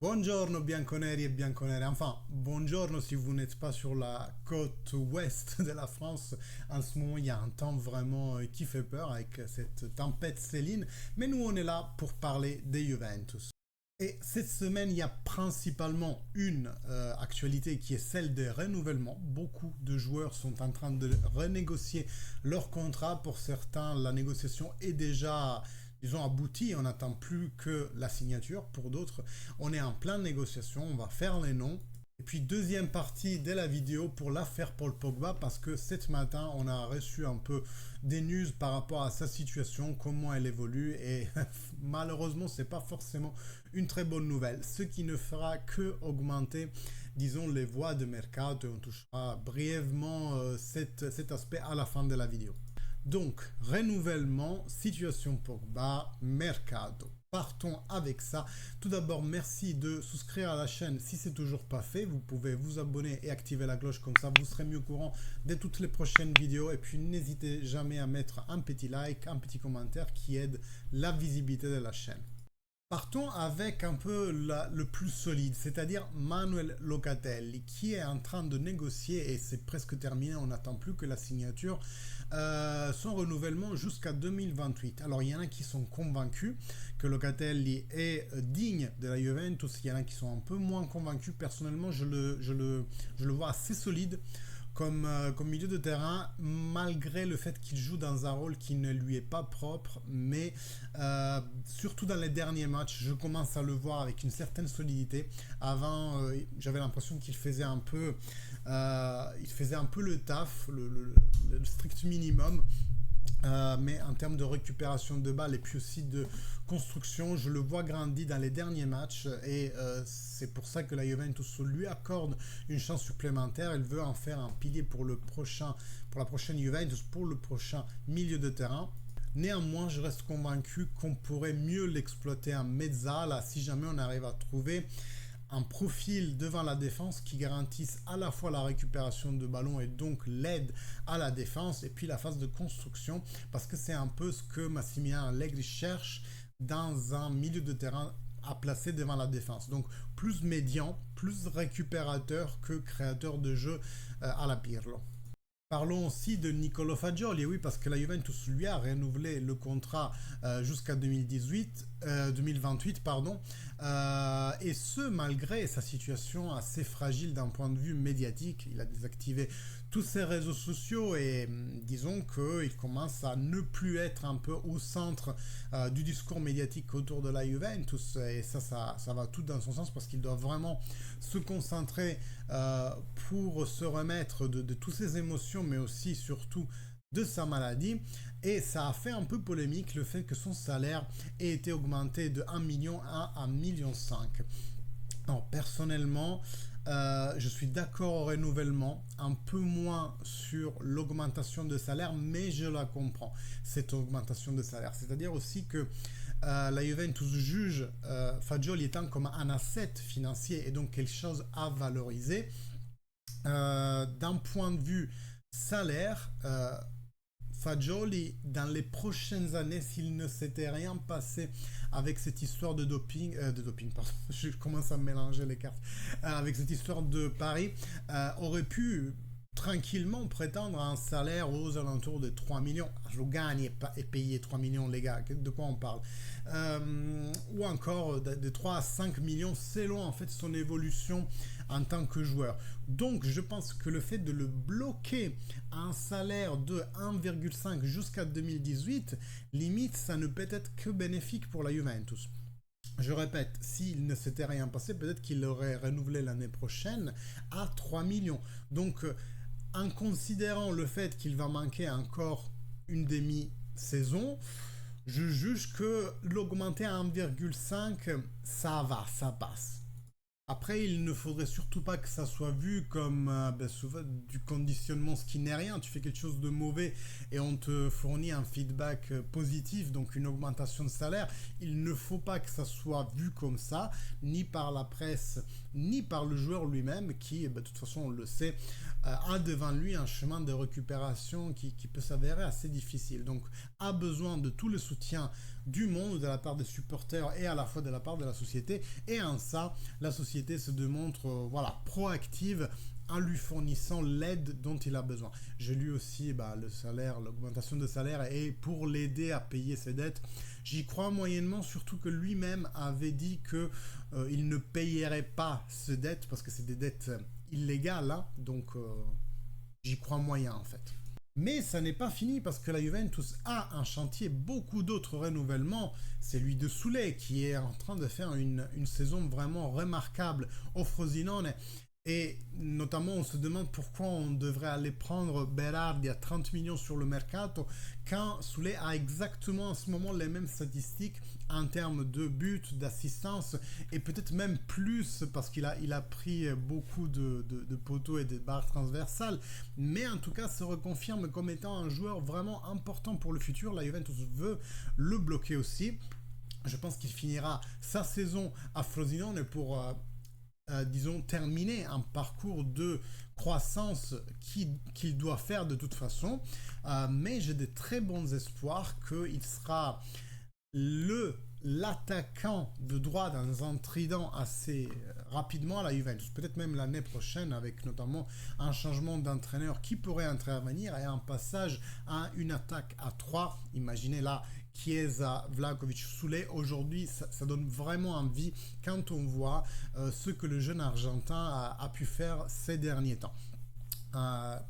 Buongiorno bianconeri et bianconere. Enfin, buongiorno si vous n'êtes pas sur la côte ouest de la France. En ce moment, il y a un temps vraiment qui fait peur avec cette tempête Céline. Mais nous, on est là pour parler des Juventus. Et cette semaine, il y a principalement une actualité qui est celle des renouvellements. Beaucoup de joueurs sont en train de renégocier leur contrat. Pour certains, la négociation est déjà, disons, aboutie. On n'attend plus que la signature. Pour d'autres, on est en pleine négociation. On va faire les noms. Et puis deuxième partie de la vidéo pour l'affaire Paul Pogba parce que cet matin on a reçu un peu des news par rapport à sa situation, comment elle évolue et malheureusement c'est pas forcément une très bonne nouvelle, ce qui ne fera que augmenter disons les voies de mercato et on touchera brièvement cet aspect à la fin de la vidéo. Donc, renouvellement, situation Pogba, mercado. Partons avec ça. Tout d'abord, merci de souscrire à la chaîne si c'est toujours pas fait. Vous pouvez vous abonner et activer la cloche comme ça, vous serez mieux au courant de toutes les prochaines vidéos. Et puis, n'hésitez jamais à mettre un petit like, un petit commentaire qui aide la visibilité de la chaîne. Partons avec un peu le plus solide, c'est-à-dire Manuel Locatelli, qui est en train de négocier, et c'est presque terminé, on n'attend plus que la signature, son renouvellement jusqu'à 2028. Alors il y en a qui sont convaincus que Locatelli est digne de la Juventus, il y en a qui sont un peu moins convaincus. Personnellement, je le vois assez solide comme milieu de terrain, malgré le fait qu'il joue dans un rôle qui ne lui est pas propre, mais surtout dans les derniers matchs, je commence à le voir avec une certaine solidité. Avant, j'avais l'impression qu'il faisait un peu le taf, le strict minimum. Mais en termes de récupération de balles et puis aussi de construction, je le vois grandir dans les derniers matchs et c'est pour ça que la Juventus lui accorde une chance supplémentaire. Elle veut en faire un pilier pour la prochaine Juventus, pour le prochain milieu de terrain. Néanmoins, je reste convaincu qu'on pourrait mieux l'exploiter en mezzala si jamais on arrive à trouver un profil devant la défense qui garantisse à la fois la récupération de ballon et donc l'aide à la défense et puis la phase de construction parce que c'est un peu ce que Massimiliano Allegri cherche dans un milieu de terrain à placer devant la défense. Donc plus médian, plus récupérateur que créateur de jeu à la Pirlo. Parlons aussi de Nicolo Fagioli, oui, parce que la Juventus lui a renouvelé le contrat jusqu'à 2028, pardon, et ce malgré sa situation assez fragile d'un point de vue médiatique. Il a désactivé tous ses réseaux sociaux et disons qu'il commence à ne plus être un peu au centre du discours médiatique autour de la Juventus et ça va tout dans son sens parce qu'il doit vraiment se concentrer pour se remettre de toutes ses émotions mais aussi surtout de sa maladie et ça a fait un peu polémique le fait que son salaire ait été augmenté de 1 million à 1,5 million. Alors, personnellement, je suis d'accord au renouvellement, un peu moins sur l'augmentation de salaire, mais je la comprends, cette augmentation de salaire. C'est-à-dire aussi que la Juventus juge Fagioli étant comme un asset financier et donc quelque chose à valoriser. D'un point de vue salaire, Fagioli, dans les prochaines années, s'il ne s'était rien passé avec cette histoire de doping, pardon, je commence à mélanger les cartes, avec cette histoire de Paris, aurait pu tranquillement prétendre à un salaire aux alentours de 3 millions. Je gagne et payer 3 millions, les gars, de quoi on parle ou encore de 3 à 5 millions selon en fait son évolution en tant que joueur. Donc je pense que le fait de le bloquer à un salaire de 1,5 jusqu'à 2018, limite ça ne peut être que bénéfique pour la Juventus. Je répète, s'il ne s'était rien passé, peut-être qu'il aurait renouvelé l'année prochaine à 3 millions. Donc en considérant le fait qu'il va manquer encore une demi-saison, je juge que l'augmenter à 1,5, ça va, ça passe. Après, il ne faudrait surtout pas que ça soit vu comme souvent, du conditionnement, ce qui n'est rien. Tu fais quelque chose de mauvais et on te fournit un feedback positif, donc une augmentation de salaire. Il ne faut pas que ça soit vu comme ça, ni par la presse, ni par le joueur lui-même, qui, de toute façon, on le sait, a devant lui un chemin de récupération qui peut s'avérer assez difficile. Donc, a besoin de tout le soutien du monde, de la part des supporters et à la fois de la part de la société. Et en ça, la société se démontre voilà, proactive en lui fournissant l'aide dont il a besoin. J'ai lu aussi le salaire, l'augmentation de salaire et pour l'aider à payer ses dettes. J'y crois moyennement, surtout que lui-même avait dit que il ne payerait pas ses dettes parce que c'est des dettes illégales, hein, donc j'y crois moyen en fait. Mais ça n'est pas fini parce que la Juventus a un chantier, beaucoup d'autres renouvellements. C'est lui de Soulé qui est en train de faire une saison vraiment remarquable au Frosinone. Et notamment, on se demande pourquoi on devrait aller prendre Berardi à 30 millions sur le mercato quand Soulé a exactement en ce moment les mêmes statistiques en termes de buts, d'assistance et peut-être même plus parce il a pris beaucoup de poteaux et de barres transversales. Mais en tout cas, se reconfirme comme étant un joueur vraiment important pour le futur. La Juventus veut le bloquer aussi. Je pense qu'il finira sa saison à Frosinone pour disons, terminer un parcours de croissance qu'il doit faire de toute façon. Mais j'ai de très bons espoirs qu'il sera l'attaquant de droit dans un trident assez rapidement à la Juventus. Peut-être même l'année prochaine avec notamment un changement d'entraîneur qui pourrait intervenir et un passage à une attaque à 3. Imaginez là Chiesa, Vlahovic, Soulé. Aujourd'hui, ça donne vraiment envie quand on voit ce que le jeune Argentin a pu faire ces derniers temps.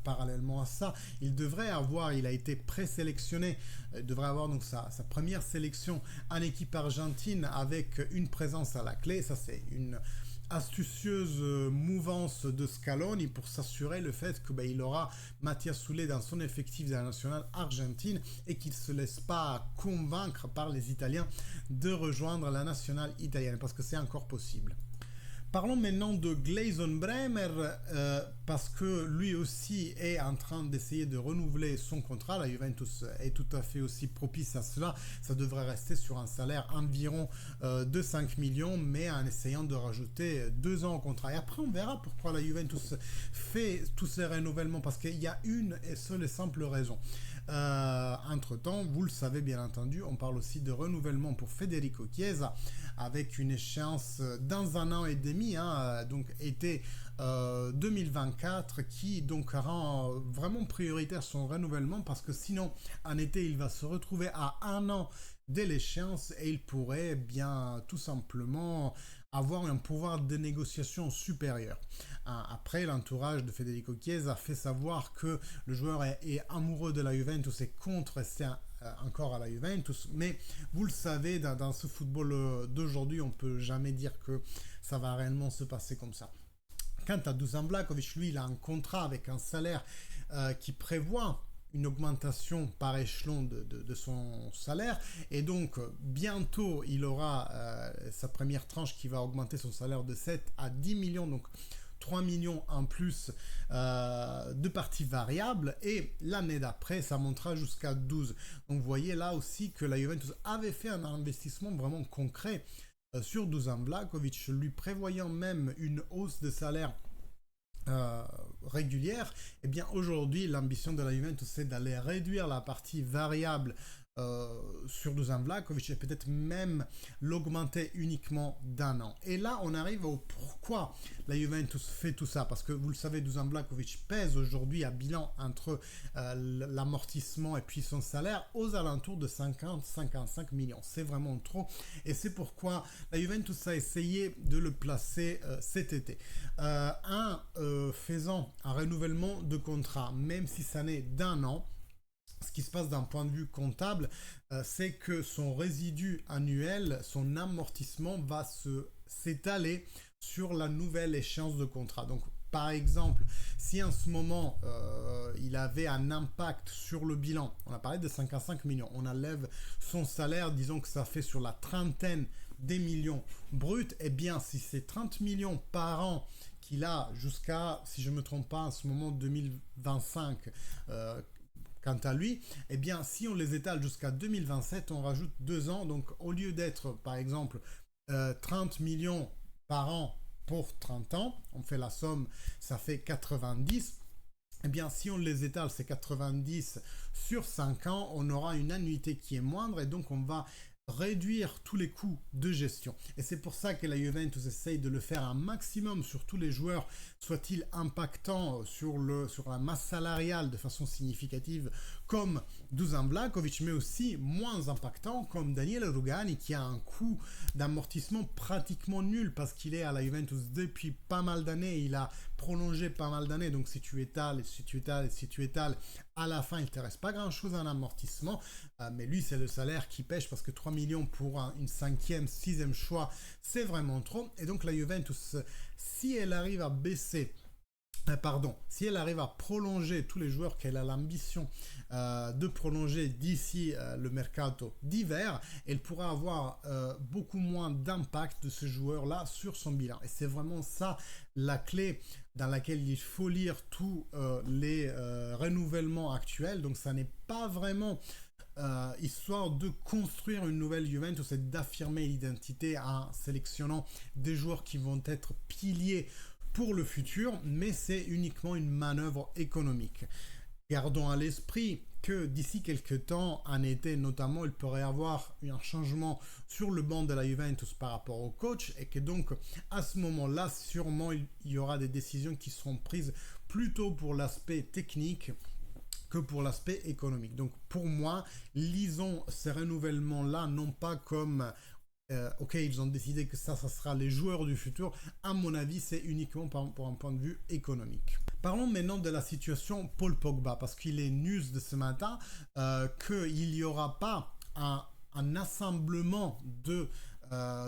Parallèlement à ça, il a été présélectionné, il devrait avoir donc sa première sélection en équipe argentine avec une présence à la clé. Ça, c'est une astucieuse mouvance de Scaloni pour s'assurer le fait que il aura Mathias Soulé dans son effectif de la nationale argentine et qu'il ne se laisse pas convaincre par les Italiens de rejoindre la nationale italienne parce que c'est encore possible. Parlons maintenant de Gleison Bremer parce que lui aussi est en train d'essayer de renouveler son contrat. La Juventus est tout à fait aussi propice à cela. Ça devrait rester sur un salaire environ de 5 millions mais en essayant de rajouter 2 ans au contrat. Et après on verra pourquoi la Juventus fait tous ces renouvellements parce qu'il y a une et seule et simple raison. Entre-temps, vous le savez bien entendu, on parle aussi de renouvellement pour Federico Chiesa avec une échéance dans 1 an et demi, donc été 2024, qui donc rend vraiment prioritaire son renouvellement parce que sinon en été il va se retrouver à 1 an dès l'échéance et il pourrait bien tout simplement avoir un pouvoir de négociation supérieur. Après, l'entourage de Federico Chiesa fait savoir que le joueur est amoureux de la Juventus et compte rester encore à la Juventus, mais vous le savez, dans ce football d'aujourd'hui, on ne peut jamais dire que ça va réellement se passer comme ça. Quant à Dusan Vlahovic, lui, il a un contrat avec un salaire qui prévoit une augmentation par échelon de son salaire et donc bientôt il aura sa première tranche qui va augmenter son salaire de 7 à 10 millions, donc 3 millions en plus de parties variables et l'année d'après ça montera jusqu'à 12. Donc vous voyez là aussi que la Juventus avait fait un investissement vraiment concret sur Dusan Vlahovic, lui prévoyant même une hausse de salaire régulière. Et bien aujourd'hui l'ambition de la Juventus c'est d'aller réduire la partie variable sur Dusan Vlahovic et peut-être même l'augmenter uniquement d'1 an. Et là on arrive au pourquoi la Juventus fait tout ça, parce que vous le savez, Dusan Vlahovic pèse aujourd'hui à bilan entre l'amortissement et puis son salaire aux alentours de 50-55 millions. C'est vraiment trop et c'est pourquoi la Juventus a essayé de le placer cet été faisant un renouvellement de contrat, même si ça n'est d'1 an. Ce qui se passe d'un point de vue comptable, c'est que son résidu annuel, son amortissement va s'étaler sur la nouvelle échéance de contrat. Donc, par exemple, si en ce moment, il avait un impact sur le bilan, on a parlé de 55 millions, on enlève son salaire, disons que ça fait sur la trentaine des millions bruts, et bien si c'est 30 millions par an qu'il a jusqu'à, si je ne me trompe pas, en ce moment 2025, quant à lui, eh bien, si on les étale jusqu'à 2027, on rajoute 2 ans. Donc, au lieu d'être, par exemple, 30 millions par an pour 30 ans, on fait la somme, ça fait 90. Eh bien, si on les étale, c'est 90 sur 5 ans, on aura une annuité qui est moindre et donc on va réduire tous les coûts de gestion. Et c'est pour ça que la Juventus essaye de le faire un maximum sur tous les joueurs, soit-il impactant sur la masse salariale de façon significative comme Dusan Vlahovic, mais aussi moins impactant comme Daniele Rugani qui a un coût d'amortissement pratiquement nul parce qu'il est à la Juventus depuis pas mal d'années, il a prolongé pas mal d'années, donc si tu étales, à la fin il ne te reste pas grand chose en amortissement, mais lui c'est le salaire qui pêche parce que 3 millions pour une cinquième, sixième choix, c'est vraiment trop. Et donc la Juventus, si elle arrive à baisser, si elle arrive à prolonger tous les joueurs qu'elle a l'ambition de prolonger d'ici le mercato d'hiver, elle pourra avoir beaucoup moins d'impact de ce joueur-là sur son bilan. Et c'est vraiment ça la clé dans laquelle il faut lire tous les renouvellements actuels. Donc ça n'est pas vraiment histoire de construire une nouvelle Juventus et d'affirmer l'identité en sélectionnant des joueurs qui vont être piliers pour le futur, mais c'est uniquement une manœuvre économique. Gardons à l'esprit que d'ici quelques temps, en été notamment, il pourrait y avoir un changement sur le banc de la Juventus par rapport au coach et que donc à ce moment-là, sûrement il y aura des décisions qui seront prises plutôt pour l'aspect technique que pour l'aspect économique. Donc pour moi, lisons ces renouvellements-là non pas comme ok, ils ont décidé que ça sera les joueurs du futur. À mon avis, c'est uniquement pour un point de vue économique. Parlons maintenant de la situation Paul Pogba, parce qu'il est news de ce matin qu'il n'y aura pas un assemblement de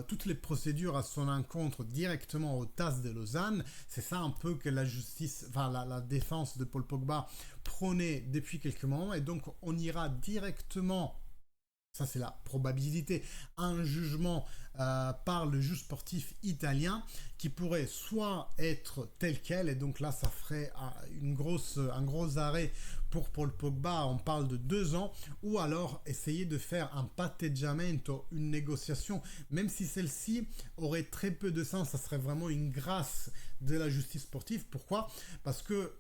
toutes les procédures à son encontre directement au TAS de Lausanne. C'est ça un peu que la justice, enfin la défense de Paul Pogba prônait depuis quelques moments, et donc on ira directement, ça c'est la probabilité, un jugement par le juge sportif italien qui pourrait soit être tel quel, et donc là ça ferait un gros arrêt pour Paul Pogba, on parle de 2 ans, ou alors essayer de faire un patteggiamento, une négociation, même si celle-ci aurait très peu de sens, ça serait vraiment une grâce de la justice sportive. Pourquoi? Parce que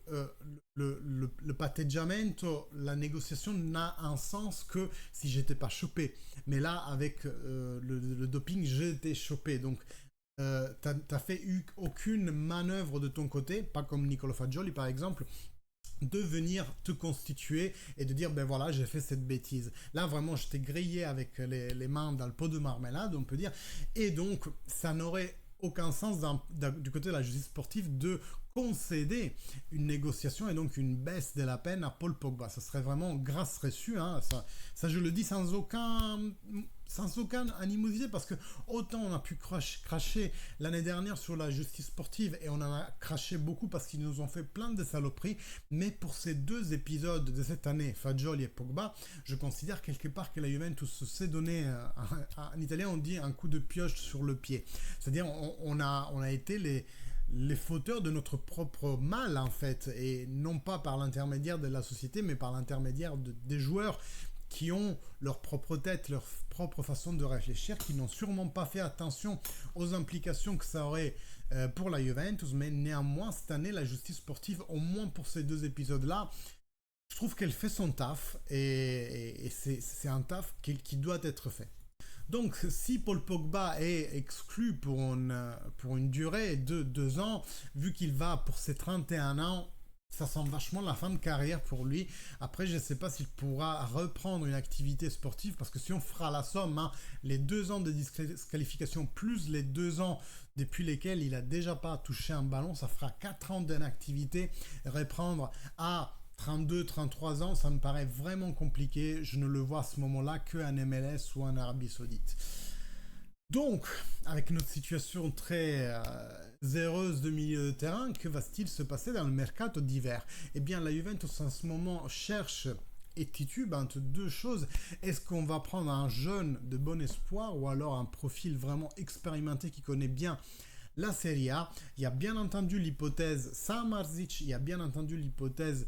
le patteggiamento, la négociation n'a un sens que si j'étais pas chopé. Mais là, avec le doping, j'étais chopé. Donc, t'as fait aucune manœuvre de ton côté, pas comme Nicolo Fagioli par exemple, de venir te constituer et de dire ben voilà, j'ai fait cette bêtise. Là vraiment je t'ai grillé avec les mains dans le pot de marmelade, on peut dire, et donc ça n'aurait aucun sens du côté de la justice sportive de concéder une négociation et donc une baisse de la peine à Paul Pogba. Ça serait vraiment grâce reçue, hein. Ça je le dis sans aucune animosité, parce que autant on a pu cracher l'année dernière sur la justice sportive et on en a craché beaucoup parce qu'ils nous ont fait plein de saloperies, mais pour ces 2 épisodes de cette année, Fagioli et Pogba, je considère quelque part que la Juventus s'est donné, en italien on dit un coup de pioche sur le pied, c'est-à-dire on a été les fauteurs de notre propre mal en fait, et non pas par l'intermédiaire de la société mais par l'intermédiaire des joueurs qui ont leur propre tête, leur propre façon de réfléchir, qui n'ont sûrement pas fait attention aux implications que ça aurait pour la Juventus, mais néanmoins cette année la justice sportive, au moins pour ces 2 épisodes là, je trouve qu'elle fait son taf, et c'est un taf qui doit être fait. Donc, si Paul Pogba est exclu pour une durée de 2 ans, vu qu'il va pour ses 31 ans, ça sent vachement la fin de carrière pour lui. Après, je ne sais pas s'il pourra reprendre une activité sportive, parce que si on fera la somme, hein, les 2 ans de disqualification plus les 2 ans depuis lesquels il n'a déjà pas touché un ballon, ça fera 4 ans d'inactivité. Reprendre à 32, 33 ans, ça me paraît vraiment compliqué. Je ne le vois à ce moment-là qu'en MLS ou en Arabie Saoudite. Donc, avec notre situation très heureuse de milieu de terrain, que va-t-il se passer dans le mercato d'hiver? Eh bien, la Juventus en ce moment cherche et titube entre 2 choses. Est-ce qu'on va prendre un jeune de bon espoir ou alors un profil vraiment expérimenté qui connaît bien la Serie A? Il y a bien entendu l'hypothèse Samardžić, il y a bien entendu l'hypothèse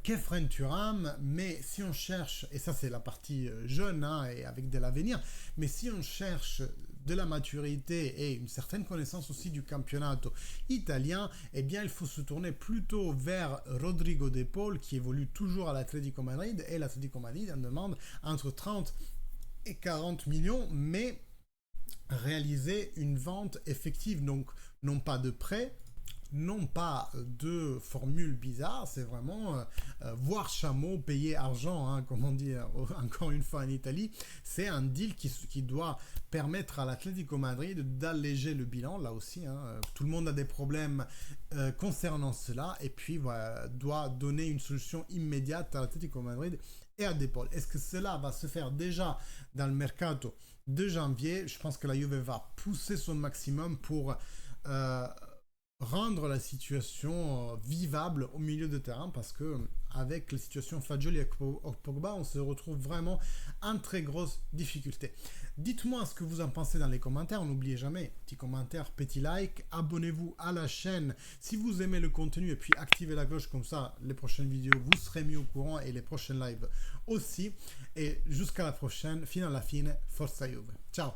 Khéphren Thuram, mais si on cherche, et ça c'est la partie jeune, hein, et avec de l'avenir, mais si on cherche de la maturité et une certaine connaissance aussi du campionato italien, eh bien il faut se tourner plutôt vers Rodrigo De Paul, qui évolue toujours à l'Atlético Madrid, et l'Atlético Madrid en demande entre 30 et 40 millions, mais réaliser une vente effective. Donc, non pas de prêt, non pas de formule bizarre, c'est vraiment voir chameau, payer argent, hein, comme on dit encore une fois en Italie. C'est un deal qui doit permettre à l'Atlético Madrid d'alléger le bilan, là aussi. Hein, tout le monde a des problèmes concernant cela, et puis voilà, doit donner une solution immédiate à l'Atlético Madrid et à De Paul. Est-ce que cela va se faire déjà dans le mercato de janvier? Je pense que la Juve va pousser son maximum pour rendre la situation vivable au milieu de terrain, parce que avec la situation Fagioli et Pogba, on se retrouve vraiment en très grosse difficulté. Dites-moi ce que vous en pensez dans les commentaires. N'oubliez jamais, petit commentaire, petit like, abonnez-vous à la chaîne si vous aimez le contenu, et puis activez la cloche, comme ça les prochaines vidéos vous serez mis au courant, et les prochaines lives aussi. Et jusqu'à la prochaine, fino alla fine, forza Juve. Ciao.